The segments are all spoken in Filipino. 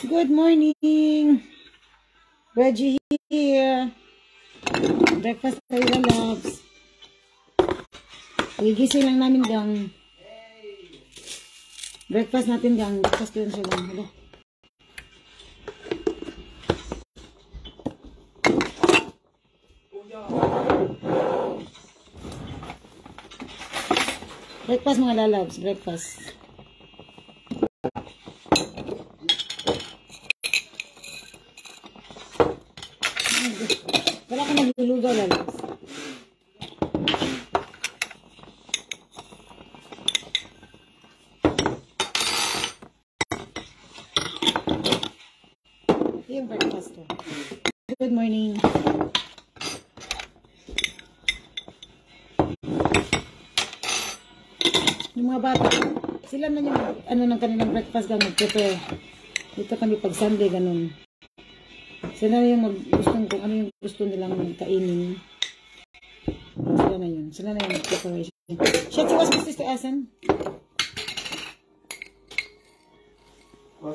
Good morning. Reggie here. Breakfast tayo, loves. Gigising lang namin, gang. Breakfast natin, gang. Breakfast ko siya lang. Hello. Breakfast, mga lalabs. Breakfast. Wala ka naglulugaw, lalabs. Yung breakfast ko. Good morning. Yung mga bata, sila na yung ano ng kanilang breakfast ganun, prepare. Dito kami pag Sunday ganun. Sila na yung gustong kung ano yung gusto nilang kainin. Sila na yun. Sila na yung preparation. Shit, si was Mrs. Asan?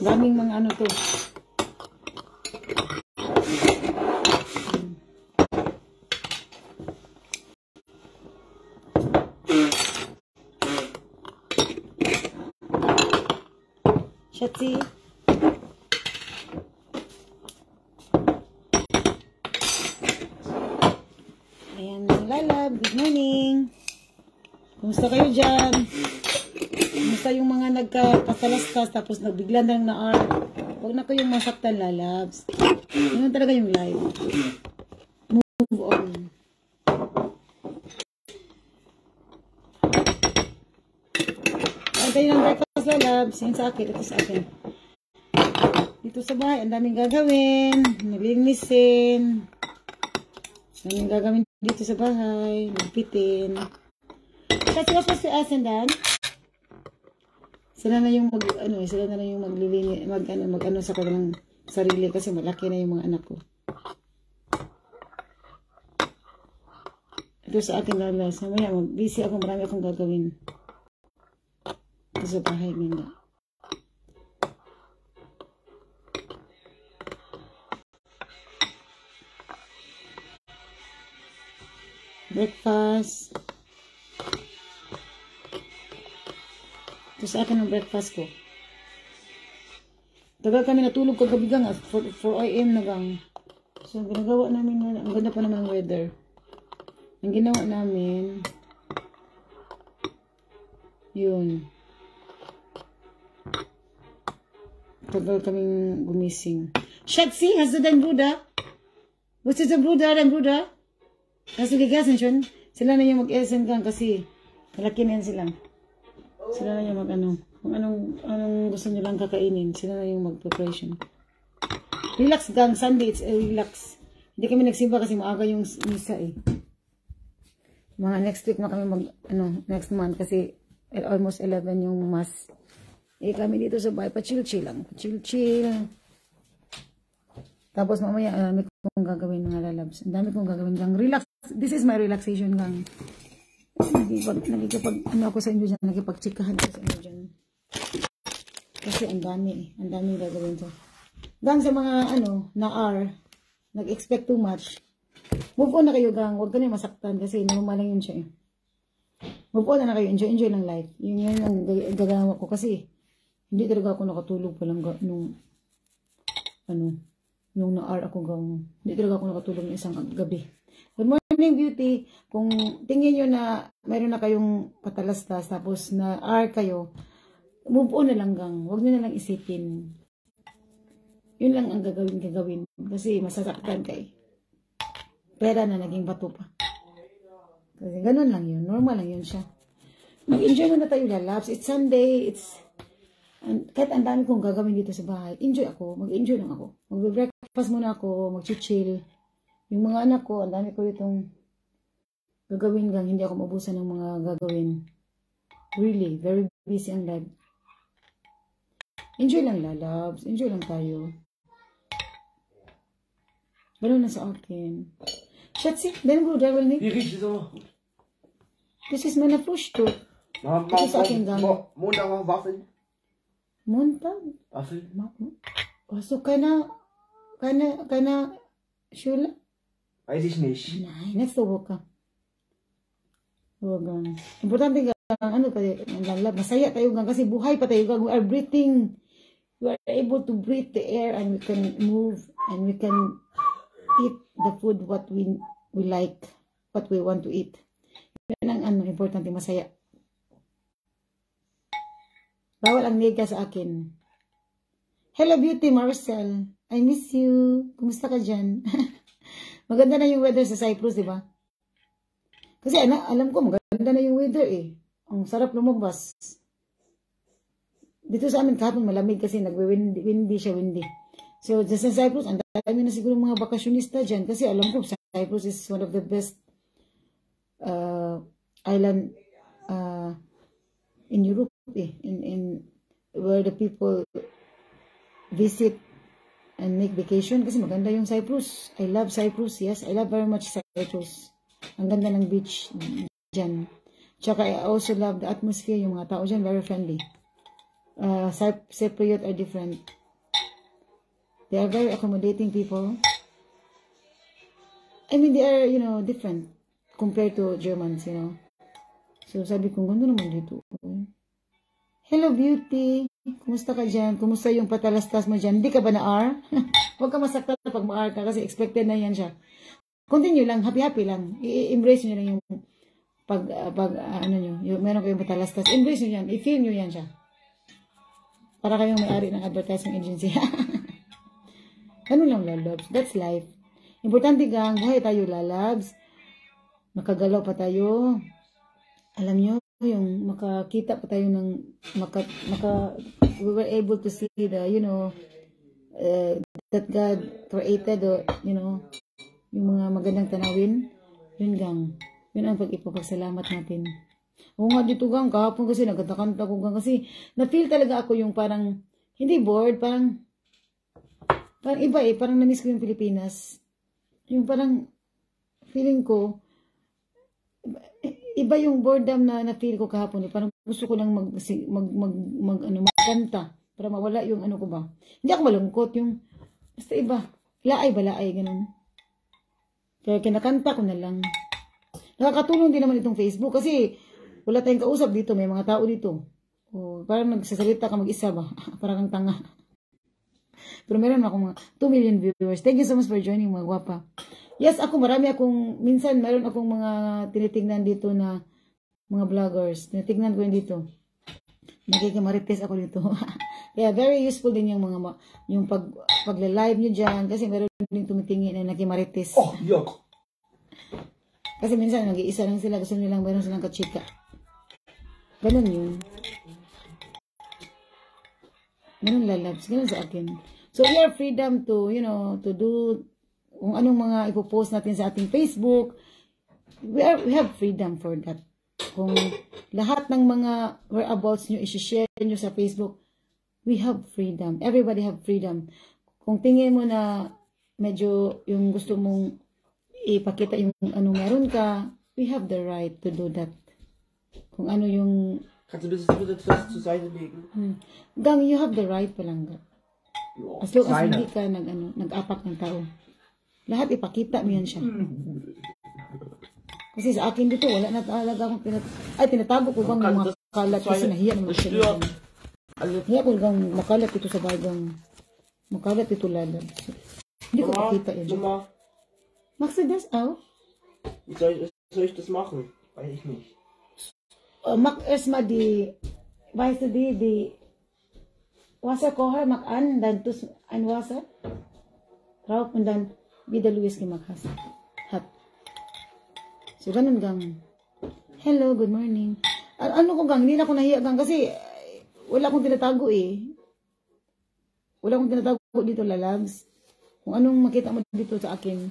Daming mga ano to. Shatsi. Ayan, lalab. Good morning. Kumusta kayo dyan? Kumusta yung mga nagkakalaskas tapos nagbigla na lang na art? Huwag na kayong masaktan, lalabs. Yun talaga yung life. Move on. Ay, kayo ng breakfast, lalabs. Yun sa akin. Ito sa akin. Dito sa bahay, ang daming gagawin. Nalinisin. Ang daming gagawin dito sa bahay. Magpitin. Kasi ako si Asendan. Sila na yung sila na yung maglilinis, mag-ano sa kanilang sarili kasi malaki na yung mga anak ko. Ito sa akin lala. Samaya, busy ako. Marami akong gagawin. Ito sa bahay nila. Breakfast. Ito sa akin ang breakfast ko. Tagal kami natulog kagabi gang. 4 AM na gang. So, ang ginagawa namin, ang ganda pa naman ng weather. Ang ginawa namin, yun. Tagal kaming gumising. Shatsi, has the dan Buddha? What's it the Buddha, dan Buddha? Kasi ligasan siya. Sila na yung mag-esen gang kasi malaki na yan sila. Sila na yung kung anong gusto nilang kakainin, sila na yung mag-preparation. Relax gang, Sunday, it's a relax. Hindi kami nagsimba kasi maaga yung misa eh. Mga next week na kami next month kasi almost 11 yung mass. Eh kami dito sa bahay, pa-chill-chill lang. Pa-chill-chill. Tapos mamaya, may kong gagawin mga lalabs. Ang dami kong gagawin gang. Relax. This is my relaxation gang. Ako sa inyo dyan, nagipag-chikahan ko sa inyo dyan. Kasi ang dami gagawin to. Gang sa mga, nag-expect too much. Move on na kayo, gang. Huwag ka na masaktan kasi normal lang yun siya eh. Move on na kayo. Enjoy ng life. Yun ang gagawa ko kasi hindi talaga ako nakatulog palang nung na-R ako gang. Hindi talaga ako nakatulog ng isang gabi. Good morning, beauty. Kung tingin nyo na mayroon na kayong patalastas tapos na R kayo, move on na lang gang. Huwag nyo na lang isipin. Yun lang ang gagawin. Kasi masasaktan kayo. Pera na naging bato pa. Kasi ganun lang yun. Normal lang yun siya. Mag-enjoy muna tayo lalabs. It's Sunday. Kahit ang dami kong gagawin dito sa bahay. Enjoy ako. Mag-enjoy lang ako. Mag-breakfast muna ako. Mag-chill. Yung mga anak ko, ang dami ko itong gagawin gang. Hindi ako mabusan ng mga gagawin. Really, very busy ang life. Enjoy lang lalabs. Enjoy lang tayo. Ganun na sa akin. Schatzi, den Bruder will nicht. Wie riecht es so? Das ist meine Frühstück. Das ist auch ein Gang. Montag war Waffeln. Montag? Waffeln? So, Shula? Weiß ich nicht. Nein, nächste Woche. Importante ka, ano pa, masaya tayo gang, kasi buhay pa tayo gang, we are breathing. We are able to breathe the air and we can move and we can eat the food what we like, what we want to eat. Yan ang importante, masaya. Bawal ang nega sa akin. Hello Beauty Marcel, I miss you. Kumusta ka dyan? Maganda na yung weather sa Cyprus, di ba? Kasi alam ko, maganda na yung weather eh. Ang sarap lumabas. Dito sa amin kahapon malamig kasi windy siya. So, sa Cyprus, ang dami na siguro mga bakasyonista dyan. Kasi alam ko, Cyprus is one of the best island in Europe eh. In where the people visit and make vacation. Kasi maganda yung Cyprus. I love Cyprus. Yes, I love very much Cyprus. Ang ganda ng beach dyan. Tsaka I also love the atmosphere. Yung mga tao dyan, very friendly. Cypriot are different. They are very accommodating people. I mean, they are, different compared to Germans, So, sabi ko, ganda naman dito. Hello, Beauty. Kumusta ka dyan? Kumusta yung patalastas mo dyan? Hindi ka ba na-R? Huwag ka masaktan pag ma-R ka kasi expected na yan siya. Continue lang, happy-happy lang. I-embrace nyo lang yung meron kayong patalastas. Embrace nyo yan. I-feel nyo yan siya. Para kayong may-ari ng advertising agency. Ganun lang, lalabs. That's life. Importante gang, buhay tayo, lalabs. Makagalaw pa tayo. Alam nyo, yung makakita pa tayo ng we were able to see the that God created yung mga magandang tanawin. Yun ang pag-ipapasalamat natin. Oo nga dito gang, kahapon kasi nagkanta-kanta ko gang kasi na-feel talaga ako yung parang hindi bored, parang iba eh, parang na-miss ko yung Pilipinas. Yung parang feeling ko iba yung boredom na feel ko kahapon. Parang gusto ko lang magkanta para mawala yung ko ba. Hindi ako malungkot. Yung, basta iba. Laay, ganun. Kaya kinakanta ko na lang. Nakakatulong din naman itong Facebook kasi wala tayong kausap dito. May mga tao dito. O, parang nagsasalita ka mag-isa ba? Parang kang tanga. Pero meron ako mga 2 million viewers. Thank you so much for joining, mga guwapa. Yes, minsan meron akong mga tinitingnan dito na mga vloggers. Tinitingnan ko yun dito. Nakikimarites ako dito. Kaya very useful din yung pagla-live nyo dyan. Kasi meron din tumitingin na nakimarites. Oh, yuck! Kasi minsan nag-iisa lang sila. Gusto nilang meron silang kachika. Ganun yun. Ganun lalabs. Ganun sa akin. So, we are freedom to, to do kung anong mga ipopost natin sa ating Facebook. We have freedom for that. Kung lahat ng mga whereabouts nyo isi-share nyo sa Facebook, we have freedom. Everybody have freedom. Kung tingin mo na medyo yung gusto mong ipakita yung meron ka, we have the right to do that. Kung ano yung... Kannst du bitte das zur Seite legen? Gang, you have the right palangga. As long as hindi ka nag-apak ng tao. Lahat ipakita mo yan siya. Kasi sa akin dito, wala na talaga akong tinatago ko bang mga kalat kasi nahiya naman siya. Nahiya ko gang makalat ito sa bagang. Makalat ito lalab. Hindi ko pakita yan. Machst du das auch? Wie soll ich das machen? Weiß ich nicht. Mach erstmal weißt du die Wasserkocher, mach an, dann tust ein Wasser drauf und dann wieder Luis gemacht hast. So, ganun gang. Hello, good morning. Ano ko gang, hindi na ako nahiya gang kasi wala akong tinatago eh. Wala akong tinatago dito, lalabs. Kung anong makita mo dito sa akin,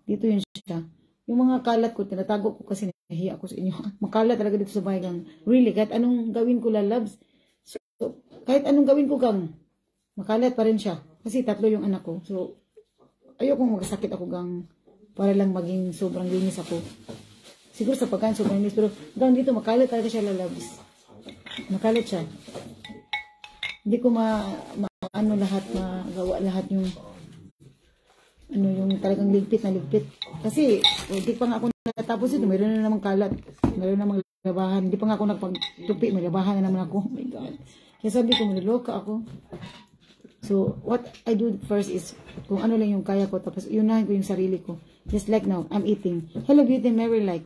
dito yun siya. Yung mga kalat ko, tinatago ko kasi nahiya ako sa inyo. Makalat talaga dito sa bahay gang. Really, kahit anong gawin ko, lalabs. So, kahit anong gawin ko gang, makalat pa rin siya. Kasi 3 yung anak ko. So, ayokong magsakit ako gang para lang maging sobrang linis ako. Siguro sa pagkain sobrang linis. Pero gang dito, makalat talaga siya, lalabs. Makalat siya. Hindi ko ano lahat, magawa lahat yung ano yung talagang ligpit na ligpit. Kasi hindi pa nga ako natapos ito, mayroon na namang kalat, mayroon na namang labahan, hindi pa nga ako nagpagtupi, may labahan na naman ako. Oh my God. Kaya sabi ko, maniloka ako. So, what I do first is, kung ano lang yung kaya ko, tapos yunahin ko yung sarili ko. Just like now, I'm eating. Hello, Beauty Mary, like.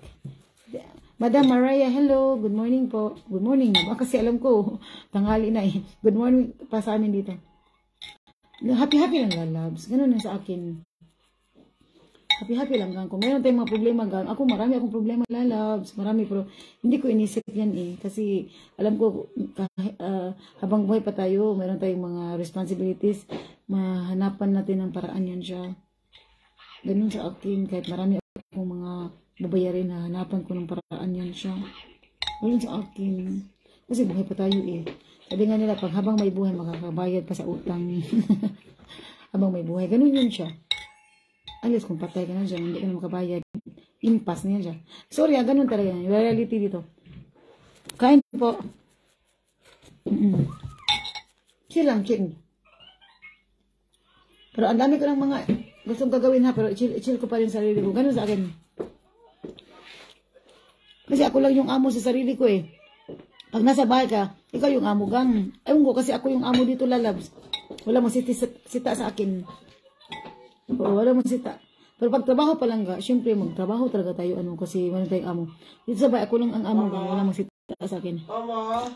Madam Mariah, hello. Good morning po. Good morning na. Kasi alam ko, tanghali na eh. Good morning pa sa amin dito. Happy-happy lang, lalabs. Ganun lang sa akin. Happy-happy lang gang. Kung mayroon tayong mga problema gang, ako marami akong problema lalabs. Marami, pero hindi ko inisip yan eh. Kasi alam ko, habang buhay pa tayo, mayroon tayong mga responsibilities, mahanapan natin ng paraan yan siya. Ganun sa akin, kahit marami akong mga babayarin, hanapan ko ng paraan yan siya. Ganun sa akin. Kasi buhay pa tayo eh. Sabi nga nila, pag habang may buhay, makakabayad pa sa utang. Habang may buhay, ganun yun siya. Alis kung patay ka na dyan, hindi ka na makabayad. Impas niya dyan. Sorry, ganun talaga yan. Reality dito. Kain po. Chill lang, chill. Pero ang dami ko ng mga gustong gagawin ha, pero chill ko pa rin sarili ko. Ganun sa akin. Kasi ako lang yung amo sa sarili ko eh. Pag nasa bahay ka, ikaw yung amo gang. Ewan ko kasi ako yung amo dito lalabs. Wala mo sita sa akin. Oo, wala mong sita. Pero pag trabaho pa lang ga, syempre magtrabaho talaga tayo kasi wala tayong amo. Dito sa bahay, ako lang ang amo gang. Wala mong sita sa akin. Mama.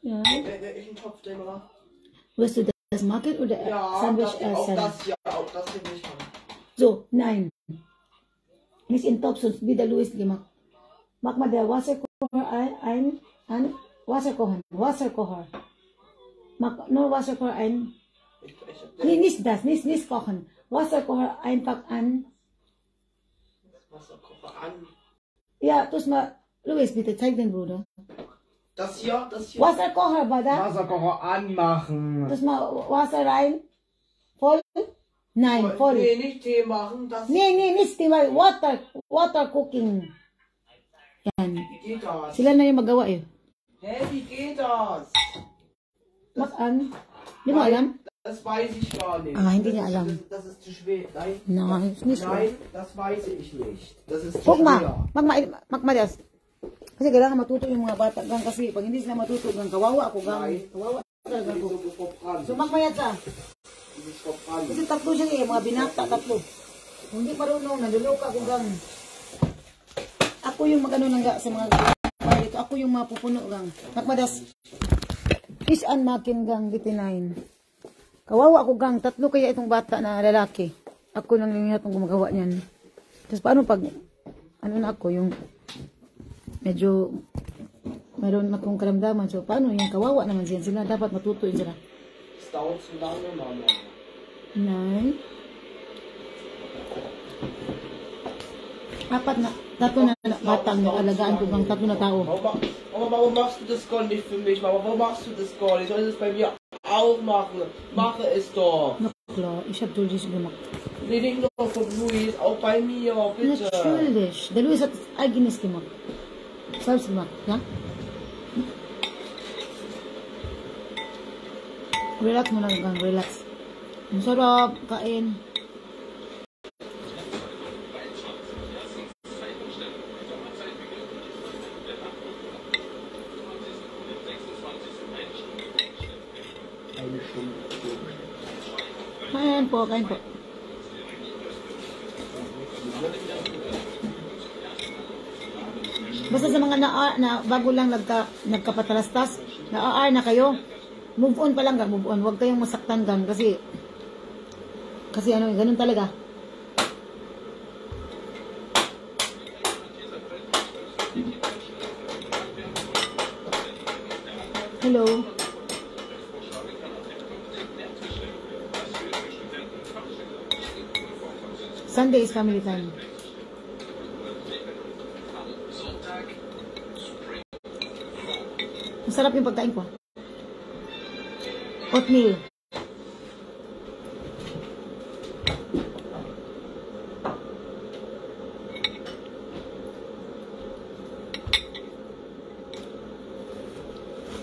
Ja. Welchen Topf denn, Mama? Willst du das machen oder Sandwich auch essen? das, ja, auch das will ich haben. So, nein. Nicht in Topf, sonst wie der Louis gemacht. Mach mal der Wasserkocher ein Wasserkocher. Mach nur Wasserkocher ein. Nee, nicht das, nicht kochen. Wasserkocher einfach an. Wasserkocher an. Ja, tu's mal, Louis, bitte, zeig den Bruder. Das hier. Wasserkocher, da? Wasserkocher anmachen. Tu's mal Wasser rein. Voll? Nein, voll. Nee, nicht Tee machen. Das Nee, nicht Tee, weil Water cooking. Yan. Wie geht das? Sila na yung magawa eh. Hä, wie geht das? Makan. Di mo alam? Das weiß ich gar nicht. Hindi niya alam. Das ist zu schwer. Nein. Nein, ist nicht schwer. Nein, das weiß ich nicht. Das ist zu Guck mal, schwer. magmadas. Kasi kailangan matuto yung mga bata gang kasi pag hindi sila matuto gang kawawa ako gang. Nein. Kawawa talaga ako. Wieso du Kopf So magmayat sa. Dieses Kopf an. Kasi tatlo siya eh, mga binata, tatlo. Kung hindi marunong, nanduluka ako gang. Ako yung magano lang sa mga dito. Ako yung mapupuno gang. Magmadas. Fish and makin gang, 89. Kawawa ako gang, tatlo kaya itong bata na lalaki. Ako lang yung itong gumagawa niyan. Tapos paano pag, ano na ako, yung medyo mayroon akong karamdaman. So paano yung kawawa naman siya. Sila dapat matuto yun sila. Das dauert zu lange, Mama. Nein. Tatlo na batang alagaan ko gang, tatlo na tao. Warum machst du das gar nicht für mich, Mama? Warum machst du das gar nicht? Soll das bei mir auch machen? Mache es doch. Na klar, ich hab Julius gemacht. Nee, nicht nur von Luis, auch bei mir, bitte. Natürlich. Der Luis hat das eigenes gemacht. Selbst gemacht, ja? Relax mo lang gang, relax. Ang sarap, kain. Kain po, kain po. Basta sa mga na bago lang nagkapatalastas, na-AR na kayo, move on pa lang gang, move on. Huwag kayong masaktan gang kasi ano, ganun talaga. Hello. Sunday is family time. Masarap yung pagkain ko. Oatmeal.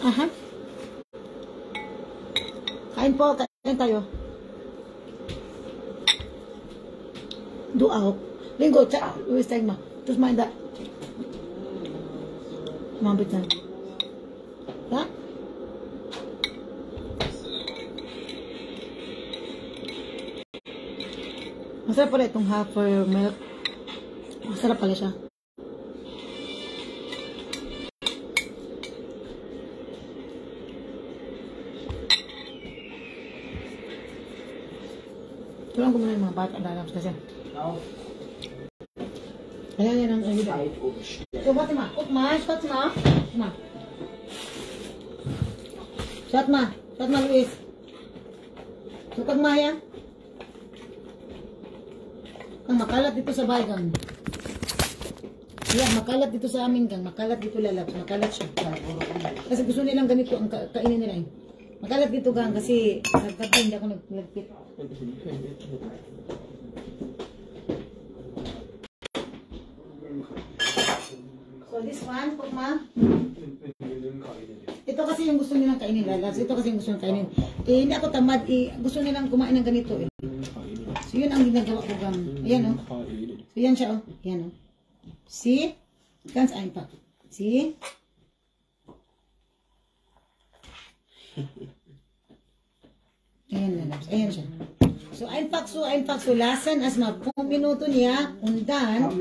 Aha. Kain po. Kain tayo. Du auch. Linggo, zeig mal. Das mein da. Mal bitte. Ja? Masarap pala itong half for milk. Masarap pala siya. Tulang ko muna yung mga bata lalabas kasi. Ayan yan ang ayuda. So, Fatima, guck mal, Fatima. Ma. Fatma, Fatma Luis. Sukag Maya. Kang makalat dito sa bahay kang. Yeah, makalat dito sa amin kang. Makalat dito lalabas. Makalat siya. Kasi gusto nilang ganito ang kainin nila eh. Makalat dito kang kasi nagkata hindi ako nagpit. So this one, Pukma. Ito kasi yung gusto nilang kainin lalabs. Ito kasi yung gusto nilang kainin. Eh, hindi ako tamad. Gusto nilang kumain ng ganito eh. So yun ang ginagawa ko gang. Ayan oh. So yan siya oh. Ayan oh. See? Ganz einfach. See? Ayan lalabs. Ayan siya. So einfach so lassen erstmal 5 Minuten ja und dann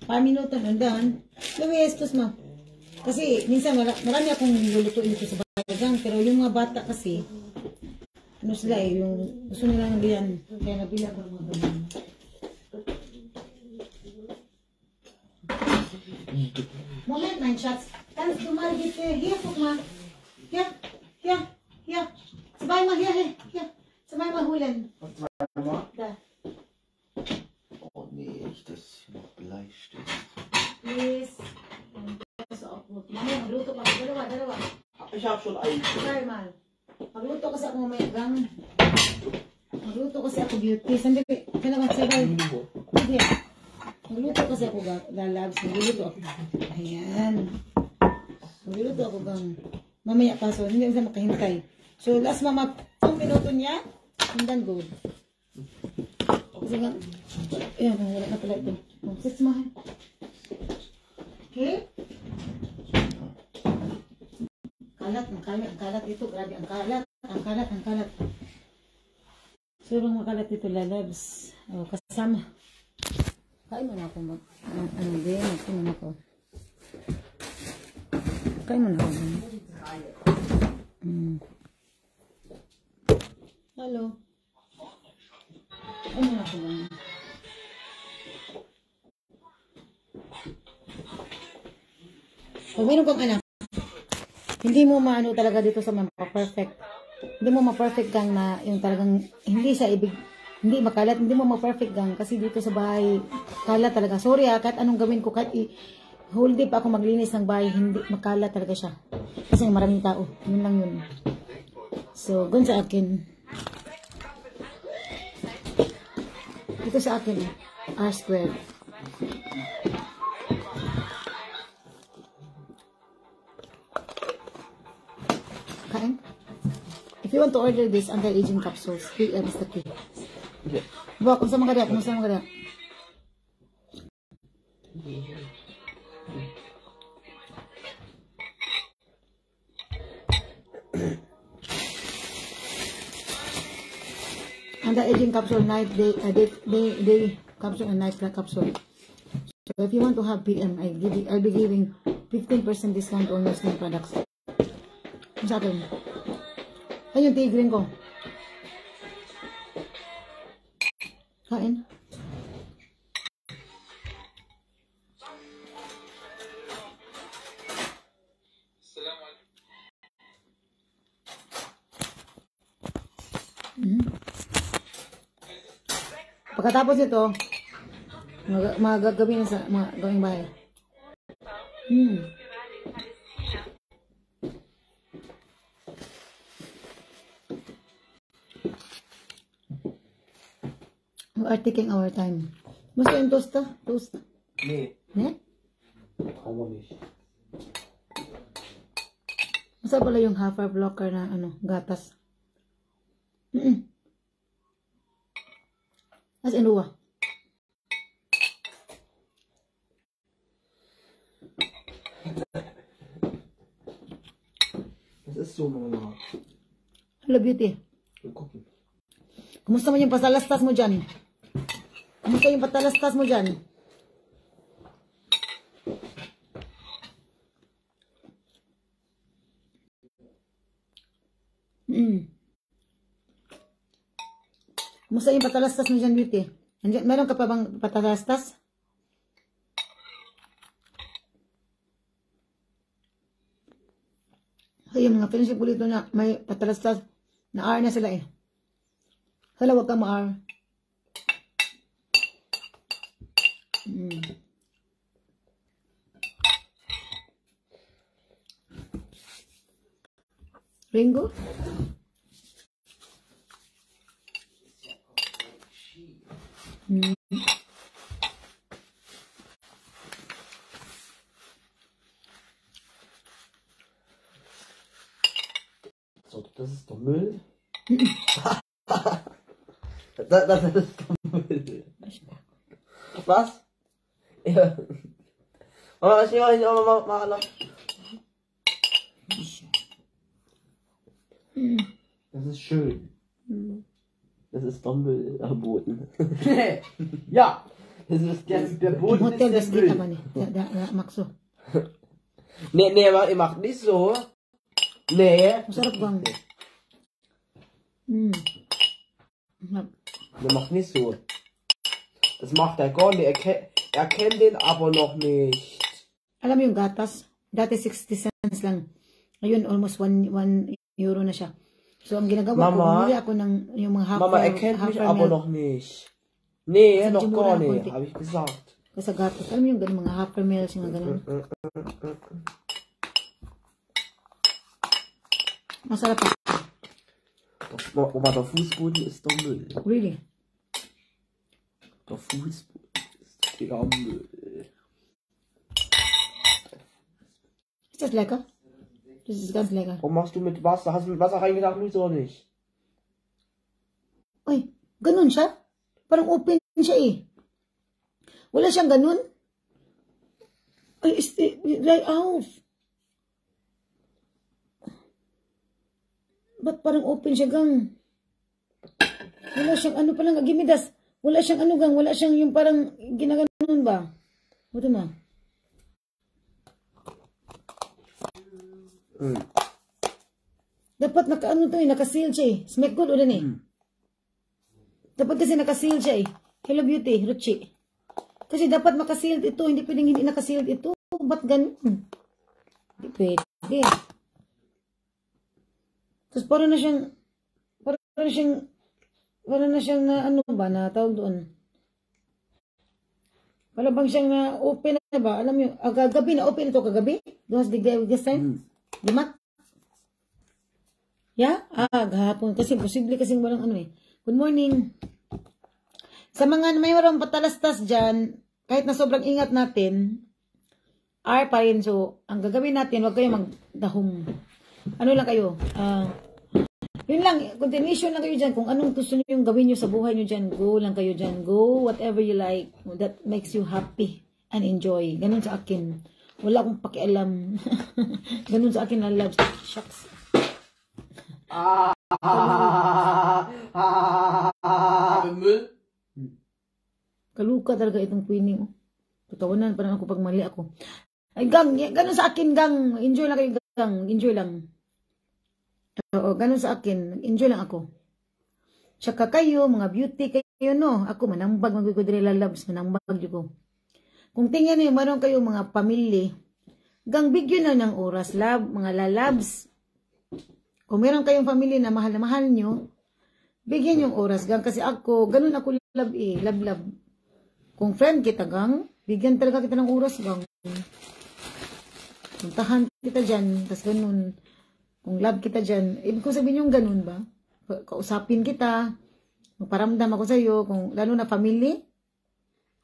paar Minuten und dann lumies tos mo. Kasi minsan marami akong lulutuin dito sa bagang pero yung mga bata kasi ano sila eh yung gusto nila ng ganyan kaya nabili ako ng mga ganyan. Moment mein Schatz, kannst du mal bitte hier guck mal. Hier. Zweimal hier. Zweimal holen. Da. Oh nee, echt, das ist noch Bleistift. Please. Mami, magluto ka. Dalawa. Ich hab schon einen. Zweimal. Magluto kasi ako mamaya gang. Magluto kasi ako beauty. Sandali. Kaya magsabay. Hindi. Magluto kasi ako lalabs. Magluto ako. Ayan. Magluto ako gang. Mamaya pa. So, hindi na makahintay. So, last mama, 2 minuto niya. And then go. Kasi gang. Ayan. Wala na pala ito. Sits mo. Okay? Ang kalat ito. Grabe, ang kalat. Surang makalat ito lalabs. O, kasama. Kain mo na ako mag... Ano din? Kain mo na ako. Hello. Kain mo na ako ba? Pag meron kang anak, hindi mo maano talaga dito sa perfect. Hindi mo ma-perfect kang na yung talagang hindi hindi makalat, hindi mo ma-perfect kang kasi dito sa bahay kalat talaga. Sorry kahit anong gawin ko, kahit whole day pa ako maglinis ng bahay, hindi makalat talaga siya. Kasi maraming tao. Yun lang yun. So, gun sa akin. Ito sa akin, R squared. Kain. If you want to order this anti-aging capsules, PM is the key. Buwa, kung sa mga kaya, anti-aging capsule, night, day capsule, and night capsule. So if you want to have PM, I'll be giving 15% discount on your skin products. Sa akin. Ayun yung tigrin ko. Kain. Pagkatapos ito, magagawin na sa mga gawing bahay. We are taking our time. Basta yung toast. Nee. Ne? Brauchen wir nicht. Masa pala yung half-hour blocker na gatas. As in Rua. Das ist so, Mama. Hello, Beauty. Wir gucken. Kumusta mo yung patalastas mo dyan? Kumusta yung patalastas mo dyan? Kumusta yung patalastas mo dyan, Beauty? Meron ka pa bang patalastas? Ayun, mga friendship ko dito na may patalastas na R na sila eh. Hala, wag kang ma-R. Ringo? So, das ist doch Müll. das ist doch Müll. Was? Ja. Mama, was ich Mama noch? Das ist schön. Das ist doch Müll am Boden. Ja, das ist der Boden Hotel ist der Vestita Müll. ba ni? Maxo. Nee, ihr macht nicht so. Nee. Masarap bang? Der macht nicht so. Das macht er gar nicht. Er kennt den aber noch nicht. Alam mo yung gatas? Dati 60 cents lang. Ngayon, almost 1 euro na siya. So, ang ginagawa ko, Mama, bumili ako ng yung mga Mama, er kennt mich aber noch nicht. Nee, noch gar nicht, habe ich gesagt. Kasi gatas. Alam mo yung ganun, mga half meals, yung ganun. Masarap pa. Mama, der Fußboden ist doch Müll. Really? Der Fußboden ist der Müll. Ist das lecker? Das ist ganz lecker. Warum machst du mit Wasser? Hast du mit Wasser reingedacht, Luis, oder nicht? Uy, ganun siya? Parang open siya eh. Wala siyang ganun? Ay, dry off. Ba't parang open siya, gang? Wala siyang ano palang, gimidas. Wala siyang ano, gang. Wala siyang yung parang ginaganon ba? Buto ma. Dapat naka-ano to eh, naka-seal siya eh. Smack good ulan eh. Dapat kasi naka-seal siya eh. Hello Beauty, Ruchi. Kasi dapat maka-sealed ito, hindi pwedeng hindi naka-sealed ito. Ba't ganun? Hindi pwede. Tapos parang na siyang na ano ba, na tawag doon. Para bang siyang na open na ba? Alam mo, kagabi na open ito kagabi? Dumas digay this time? Lima? Yeah? Gahapon. Kasi posible kasing walang ano eh. Good morning. Sa mga mayroong patalastas dyan, kahit na sobrang ingat natin, R pa rin. So, ang gagawin natin, wag kayo magdahong. Ano lang kayo? Yun lang, continuation lang kayo dyan. Kung anong gusto nyo yung gawin nyo sa buhay nyo dyan, go lang kayo dyan. Go whatever you like that makes you happy and enjoy. Ganun sa akin. Wala akong pakialam. Ganun sa akin na love. Shucks. Müll? Kaluka talaga itong Queenie. Tatawanan pa naman ako pag mali ako. Ay, gang, ganun sa akin, gang. Enjoy lang kayo, gang. Enjoy lang. Oo, ganun sa akin. Enjoy lang ako. Tsaka kayo, mga beauty kayo, no? Ako, manambag, magkikudrela loves, manambag ko. Kung tingnan nyo, maroon kayo mga pamilya, gang, bigyan na ng oras, love, mga lalabs. Kung meron kayong pamilya na mahal nyo, bigyan yung oras, gang. Kasi ako, ganun ako love eh, love. Kung friend kita, gang, bigyan talaga kita ng oras, gang. Puntahan kita dyan, tas ganun. Kung love kita dyan, ibig ko sabihin yung ganun ba? Kausapin kita, magparamdam ako sa'yo, kung lalo na family,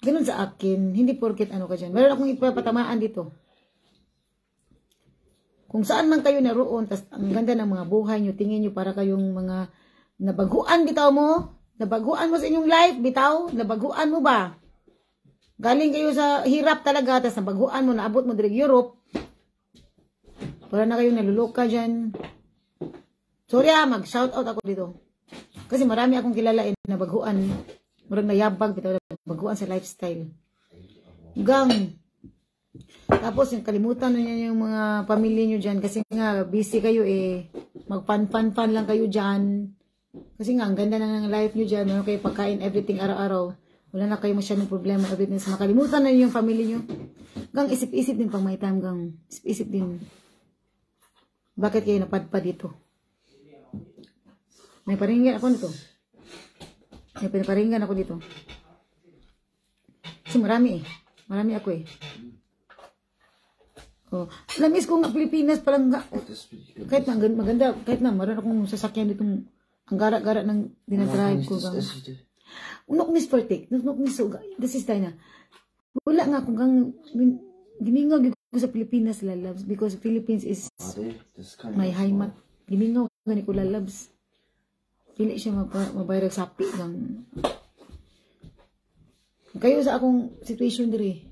ganun sa akin, hindi porket ano ka dyan. Meron akong ipapatamaan dito. Kung saan man kayo naroon, tas ang ganda ng mga buhay nyo, tingin nyo para kayong mga Nabaguan bitaw mo? Nabaguan mo sa inyong life bitaw? Nabaguan mo ba? Galing kayo sa hirap talaga, tapos nabaguan mo, naabot mo direct Europe. Wala na kayong naluluka dyan. Sorry mag-shoutout ako dito. Kasi marami akong kilala na baguan. Murag nayabag, bitaw baguan sa lifestyle. Gang. Tapos yung kalimutan na niya yung mga pamilya nyo dyan. Kasi nga, busy kayo Magpan-pan-pan lang kayo dyan. Kasi nga, ang ganda na ng life nyo dyan. Meron kayo pagkain, everything araw-araw. Wala na kayo masyadong problema, everything. So, makalimutan na yung pamilya nyo. Gang, isip-isip din pang may time, gang. Isip-isip din. Bakit kayo napadpad dito? May paringgan ako nito. May paringgan ako dito. Kasi marami Marami ako Oh, namiss ko nga Pilipinas palang kahit na maganda, kahit na meron akong sasakyan dito ang gara-gara ng dinadrive ko. Unok ni Sportic, unok ni Suga. This is tayo na. Wala nga akong gimingog ko sa Pilipinas, lalabs, because Philippines is my heimat. Gimingog gani ko, lalabs. Pili siya mabayarag sapi lang. Kayo sa akong situation diri.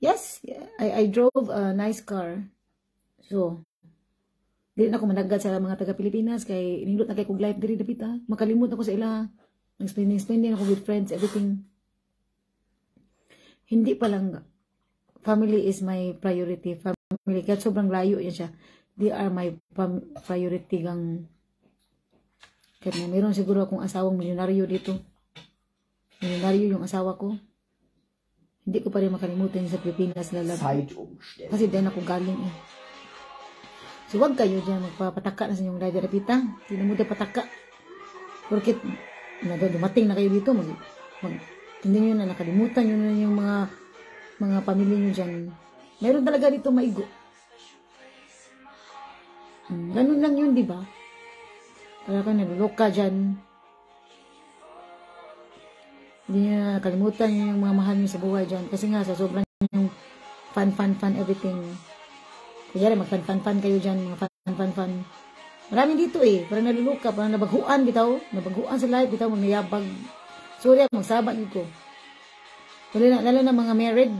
Yes, I drove a nice car. So, dili na ako managad sa mga taga-Pilipinas kay nindot na kay kong life diri dapit makalimot ako sa ila. Nag-spending ako with friends, everything. Hindi pa lang family is my priority. Family, kahit sobrang layo yan siya. They are my priority gang. Kahit na meron siguro akong asawang milyonaryo dito. Milyonaryo yung asawa ko. Hindi ko pa rin makalimutan sa Pilipinas lalabas. Kasi din ako galing So wag kayo dyan magpapataka na sa inyong radyo rapita. Hindi na mo dyan pataka. Porkit dumating na kayo dito, hindi nyo na nakalimutan nyo na yung mga pamilya nyo dyan. Meron talaga dito maigo. Ganun lang yun, di ba? Para ka naluloka dyan. Hindi nyo na nakalimutan yung mga mahal nyo sa buhay dyan. Kasi nga, sa sobrang yung fun, everything. Kunyari, mag-fun kayo dyan, mga fun. Marami dito parang naluluka, parang nabaguan bitaw. Nabaguan sa life, bitaw, mamayabag. Sorry, magsabag ko. Lalo na mga married,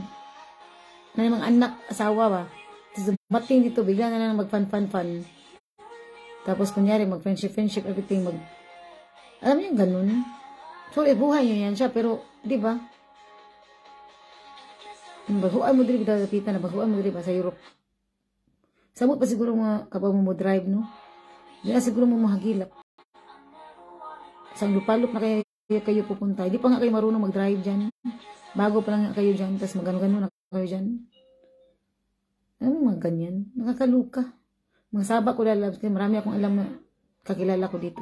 na mga anak, asawa ba. Tapos dumating dito, bigla na lang mag-fun. Tapos kunyari, mag-friendship, everything, alam niyo yung ganun? Sorry, buhay niyo yan siya, pero, di ba? Nabaguan mo diri, bitaw, nabaguan mo diri ba sa Europe. Samot pa siguro mga kapag mo drive, no? Hindi na siguro mo mahagilap. Isang lupalop na kayo pupunta. Hindi pa nga kayo marunong mag-drive dyan. Bago pa lang nga kayo dyan. Tapos magano-gano na kayo dyan. Ano mga ganyan? Nakakaluka. Mga saba ko lalabs. Kaya marami akong alam na kakilala ko dito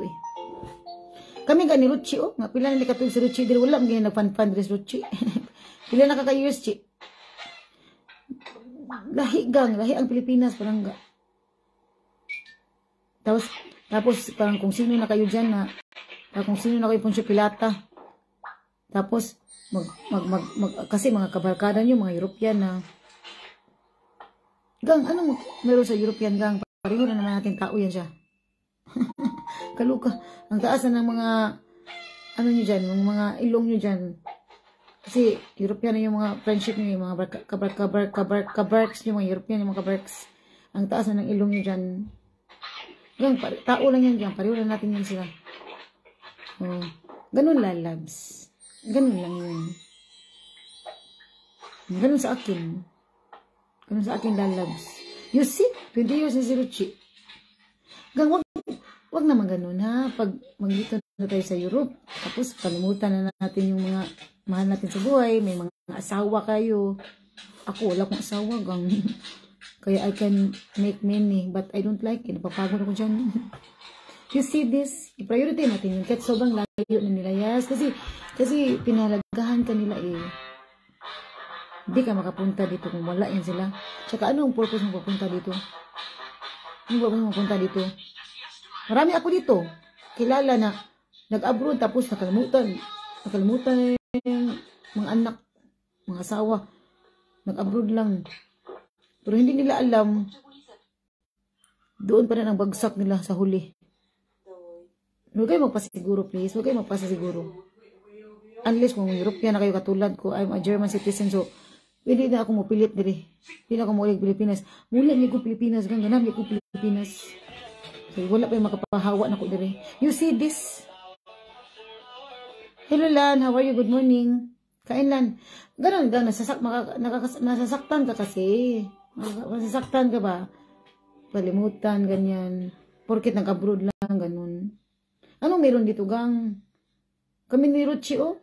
Kami nga ni Ruchi Nga pila na likatulog si Ruchi. Dili wala. Mga nagpan-pan rin si Ruchi. Pila na kaka-years, Chi. Lahi ang Pilipinas. Parang Tapos parang kung sino na kayo dyan kung sino na kayo Poncio Pilata. Tapos kasi mga kabarkada nyo, mga European na gang, anong meron sa European gang? Pareho na naman natin tao yan siya. Kaluka. Ang taas na ng mga ano nyo dyan, mga ilong nyo dyan. Kasi European na yung mga friendship nyo, yung mga kabarks nyo, mga European, yung mga kabarks. Ang taas na ng ilong nyo dyan. Yan, tao lang yan dyan. Pareho lang natin yan sila. Ganun lang, labs. Ganun lang yun. Ganun sa akin. Ganun sa akin, labs. You see? 20 years na si Ruchi. Wag naman ganun, ha? Pag maglito na tayo sa Europe, tapos kalimutan na natin yung mga mahal natin sa buhay. May mga asawa kayo. Ako, wala akong asawa, gang. Kaya I can make many, but I don't like it. Napapagod ako dyan. You see this? I-priority natin yun. Kahit sobrang layo na nila. Yes, kasi pinalagahan ka nila Hindi ka makapunta dito kung wala yan sila. Tsaka ano ang purpose mo papunta dito? Ano ba mo mapunta dito? Marami ako dito. Kilala na nag-abroad tapos nakalimutan yung mga anak, mga asawa. Nag-abroad lang. Pero hindi nila alam, doon pa rin ang bagsak nila sa huli. Huwag kayo magpasiguro, please. Huwag kayo magpasiguro. Unless kung European na kayo katulad ko, I'm a German citizen, so hindi na ako mapilit diri. Hindi na ako maulig Pilipinas. Mula niya ko Pilipinas, ganam niya ko Pilipinas. So, wala pa yung makapahawa na ko diri. You see this? Hello Lan, how are you? Good morning. Kain Lan. Ganon, nasasaktan ka kasi. Nasasaktan ka ba? Palimutan, ganyan. Porkit nag-abroad lang, ganun. Anong meron dito, gang? Kami ni Ruchi, oh.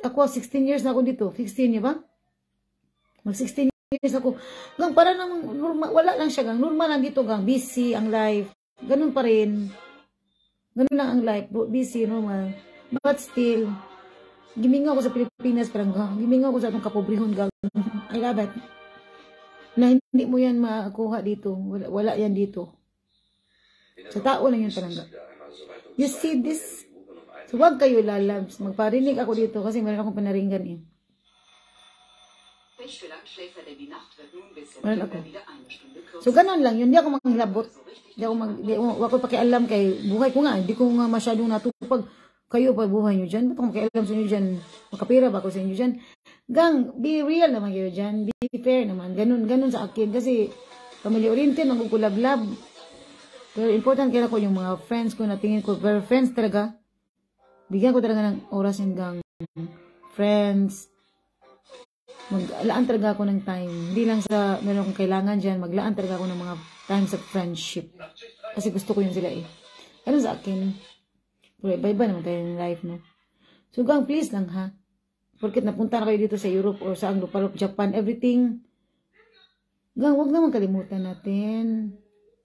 Ako, 16 years na ako dito. 16 niya ba? Mag-16 years ako. Gang, para namang, wala lang siya, gang. Normal lang dito, gang. Busy ang life. Ganun pa rin. Ganun lang ang life. Busy, normal. But still, gimingaw ko sa Pilipinas, parang gimingaw ko sa atong kapobrihon, gang. I love it. Na hindi mo yan makuha dito. Wala yan dito. Sa tao lang yun talaga. You see this? So, wag kayo lalabs. Magparinig ako dito kasi meron akong panaringgan eh. Meron ako. So, ganun lang yun. Hindi ako manglabot. Hindi ako pakialam kay buhay ko nga. Hindi ko nga masyadong natupag. Kayo pa buhay nyo dyan. Ba't ako makialam sa inyo dyan? Makapira ba ako sa inyo dyan? Gang, be real naman kayo dyan. Be fair naman. Ganun sa akin. Kasi, family-oriented, magkukulablab. Pero important kaya ko yung mga friends ko na tingin ko, very friends talaga. Bigyan ko talaga ng oras yung gang. Friends. Maglaan talaga ako ng time. Hindi lang sa meron kong kailangan dyan. Maglaan talaga ako ng mga times of friendship. Kasi gusto ko yun sila eh. Ano sa akin? Pero iba-iba naman tayo ng life, no? So, gang, please lang, ha? Porket napunta na kayo dito sa Europe or sa Japan, everything. Gang, huwag naman kalimutan natin.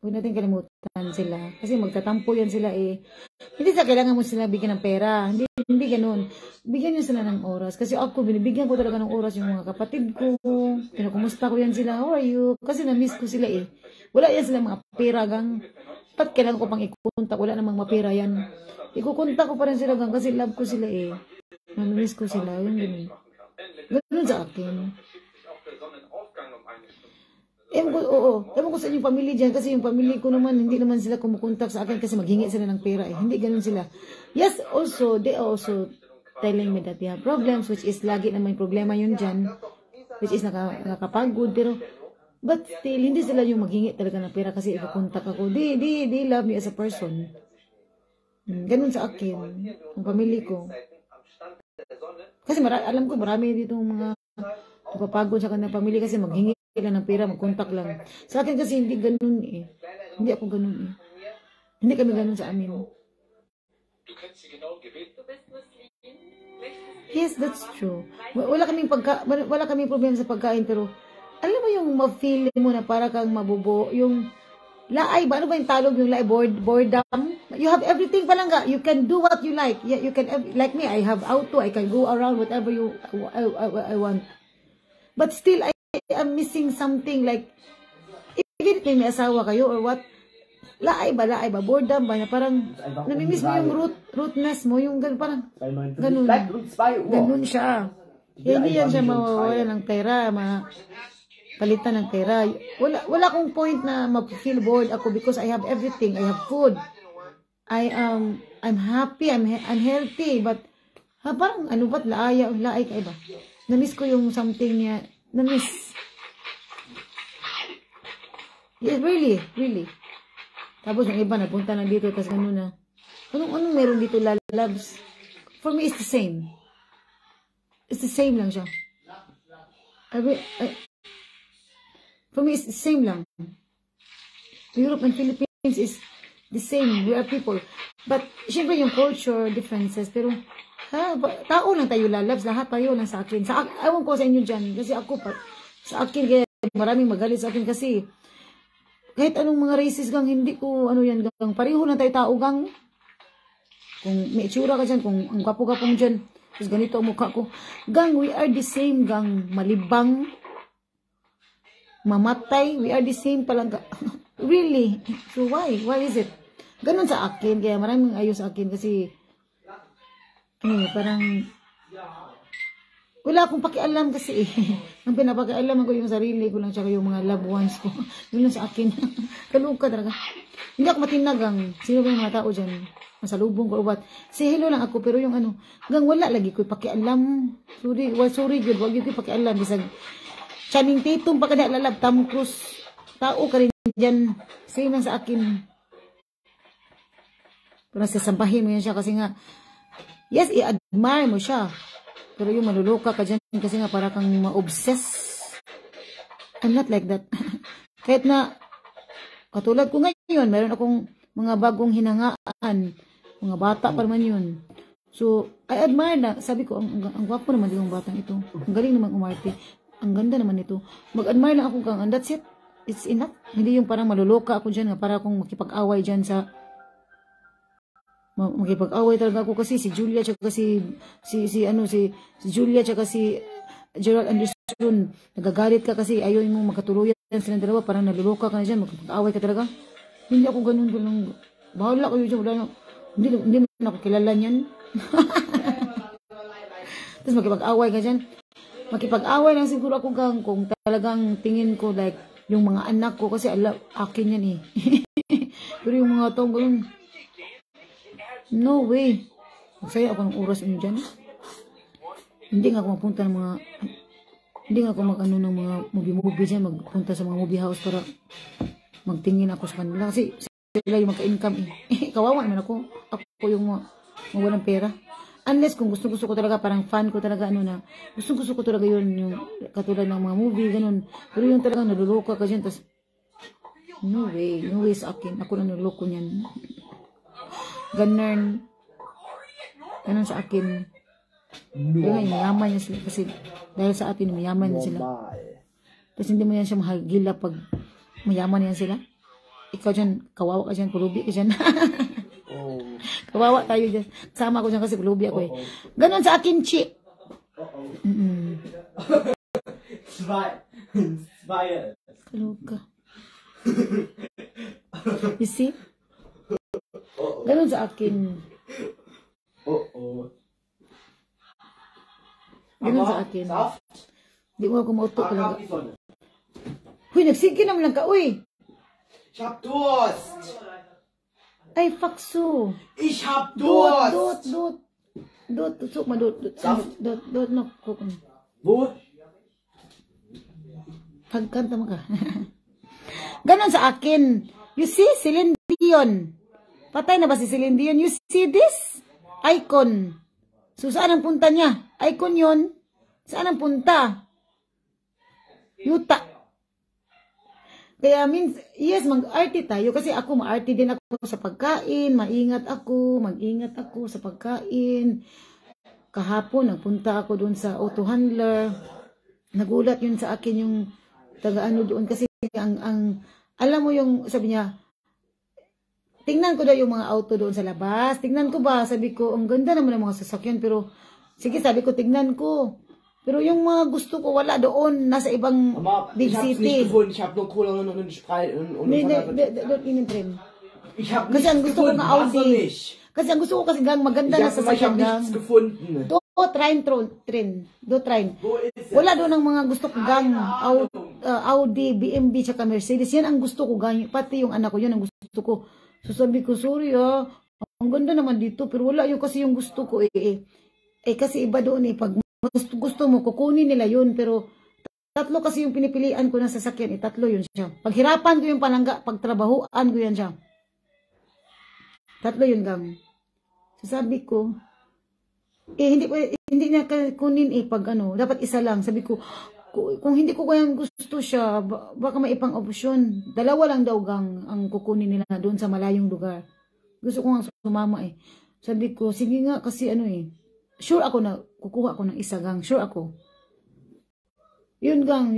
Huwag natin kalimutan sila. Kasi magtatampo yan sila, eh. Hindi sa kailangan mo sila bigyan ng pera. Hindi ganun. Bigyan nyo sila ng oras. Kasi ako, binibigyan ko talaga ng oras yung mga kapatid ko. Kinakumusta ko yan sila. How are you? Kasi na-miss ko sila, eh. Wala yan sila mga pera, gang. Ba't kailangan ko pang ikunta? Wala namang mapera yan. Ikukunta ko pa rin sila gang kasi love ko sila eh. Namimiss ko sila. Yun ganun. Ganun sa akin. Ewan ko sa inyong pamilya dyan kasi yung pamilya ko naman, hindi naman sila kumukontak sa akin kasi maghingi sila ng pera eh. Hindi ganun sila. Yes, also, they are also telling me that they have problems, which is lagi naman problema yun dyan. Which is nakakapagod. Pero, but still, hindi sila yung maghingi talaga ng pera kasi ikukontak ako. They love me as a person. Ganun sa akin, ang pamilya ko. Kasi alam ko marami dito mga napapagod sa kanilang pamilya kasi maghingi lang ng pera, magkontak lang. Sa akin kasi hindi ganun eh. Hindi ako ganun eh. Hindi kami ganun sa amin. Yes, that's true. Wala kaming problema sa pagkain pero alam mo yung ma-feel mo na para kang mabubo, yung laay ba? Ano ba yung talog yung laay? Boredom? You have everything palangga. You can do what you like. You can, like me, I have auto. I can go around whatever I want. But still, I am missing something like, even if may asawa kayo or what, laay ba? Boredom ba? Na parang, namimiss mo yung rootness mo, yung parang, ganun. Ganun siya. Hindi yan siya mawawala ng pera, palitan ng pera. Wala akong point na ma-feel bored ako because I have everything. I have food. I'm happy. I'm healthy. But, parang ano ba't laay ka iba? Na-miss ko yung something niya. Na-miss. Yes, really. Tapos yung iba napunta na dito. Tapos ano na. Anong meron dito, lalabs? For me, it's the same. It's the same lang siya. For me, it's the same lang. Europe and Philippines is the same. We are people. But, syempre yung culture differences. Pero, tao lang tayo lalabs. Lahat tayo lang sa akin. Ewan ko sa inyo dyan. Kasi ako, sa akin, kaya maraming magalit sa akin kasi, kahit anong mga races gang, hindi ko, gang, pareho lang tayo tao gang. Kung may itsura ka dyan, kung ang gwapo-gwapo mo dyan, tapos ganito ang mukha ko. Gang, we are the same gang. Malibang, mamatay, we are the same palang. Really? So why? Why is it? Ganun sa akin. Kaya maraming ayos sa akin kasi parang Wala akong pakialam kasi eh. Ang pinapakialam ko yung sarili ko lang tsaka yung mga loved ones ko. Yun lang sa akin. Kaluka talaga. Hindi ako matinagang. Sino ba yung mga tao dyan? Masalubong ko ubat. Say hello lang ako pero yung ano, hanggang wala lagi ko pakialam. Sorry, sorry good. Wag yung pakialam. Bisag Channing Tatum pa kada lalab Tom Cruise. Tao ka rin dyan. Say lang sa akin. Pero sasampahin mo yan siya kasi nga yes, i-admire mo siya. Pero yung maluluka ka dyan kasi nga para kang ma-obsess. I'm not like that. Kahit na, katulad ko ngayon, mayroon akong mga bagong hinangaan. Mga bata pa naman yun. So, I admire na. Sabi ko, ang gwapo naman yung batang ito. Ang galing naman umarte. Ang ganda naman ito. Mag-admire lang ako kang, and that's it. It's enough. Hindi yung parang maluluka ako dyan, para akong makipag-away dyan sa makipag-away talaga ako kasi si Julia tsaka si Julia tsaka si Gerald Anderson nagagalit ka kasi ayaw mo makatuluyan silang dalawa, parang naluluka ka na dyan, makipag-away ka talaga. Hindi ako ganun bahala kayo dyan, wala na, hindi mo na ako kilala niyan. Tapos makipag-away ka dyan, makipag-away lang siguro ako kung talagang tingin ko like yung mga anak ko kasi akin yan eh. Pero yung mga taong ganun, no way. Magsaya ako ng oras niyo dyan. Hindi nga ako mapunta ng mga, hindi nga ako mag-ano ng mga movie dyan, magpunta sa mga movie house para magtingin ako sa kanila. Kasi sila yung magka-income eh. Kawawa naman ako. Ako yung mawalang pera. Unless kung gusto ko talaga, parang fan ko talaga, ano na, gusto ko talaga yun, yung katulad ng mga movie, ganun. Pero yung talagang naluluka ka dyan, tas, no way sa akin. Ako na naluluko niyan. Ganun sa akin. Kaya nga, mayaman niya sila. Kasi dahil sa atin, mayaman niya sila. Tapos hindi mo yan siya mahagila pag mayaman yan sila. Ikaw dyan, kawawa ka dyan, kulubi ka dyan. Kawawa tayo dyan. Sama ko dyan kasi kulubi ako eh. Ganun sa akin, Chi. Kaluka. You see? Ganun sa akin. Ganun sa akin. Di mo ako mauto talaga. Huy, nagsige naman lang ka, uy. Ich hab Durst. Ay, fakso. Ich hab Durst. Dot, tusok ma, dot, no, kukun. Wo? Pagkanta mo ka. Ganun sa akin. You see, Celine Dion. Patay na ba si Celine Dion? You see this? Icon. So, saan ang punta niya? Icon yun. Saan ang punta? Yuta. Kaya means, yes, mag-arte tayo. Kasi ako, ma-arte din ako sa pagkain. Mag-ingat ako sa pagkain. Kahapon, nagpunta ako doon sa auto handler. Nagulat yun sa akin yung taga-ano doon. Kasi alam mo yung, sabi niya, tingnan ko daw yung mga auto doon sa labas. Tingnan ko ba? Sabi ko, ang ganda naman ng mga sasakyan. Pero, sige, sabi ko, tingnan ko. Pero yung mga gusto ko, wala doon. Nasa ibang big city. Ich hab nur Cola und Sprite und Don't in-trim. Kasi ang gusto ko nga Audi. Kasi ang gusto ko kasi gang maganda na sasakyan gang. Do train. Wala doon ang mga gusto ko gang. Audi, BMW, tsaka Mercedes. Yan ang gusto ko gang. Pati yung anak ko, yun ang gusto ko. So sabi ko, sorry ang ganda naman dito. Pero wala yung kasi yung gusto ko eh. Kasi iba doon eh. Pag gusto mo, kukunin nila yun. Pero tatlo kasi yung pinipilian ko ng sasakyan. Tatlo yun siya. Paghirapan ko yung palangga, pagtrabahuan ko yan siya. Tatlo yun gang. So sabi ko, hindi niya kunin pag ano, dapat isa lang. Sabi ko, kung hindi ko kayang gusto siya, baka may ipang opsyon. Dalawa lang daw gang ang kukunin nila doon sa malayong lugar. Gusto ko nga sumama eh. Sabi ko, sige nga kasi ano eh. Sure ako na kukuha ako ng isa gang. Sure ako. Yun gang.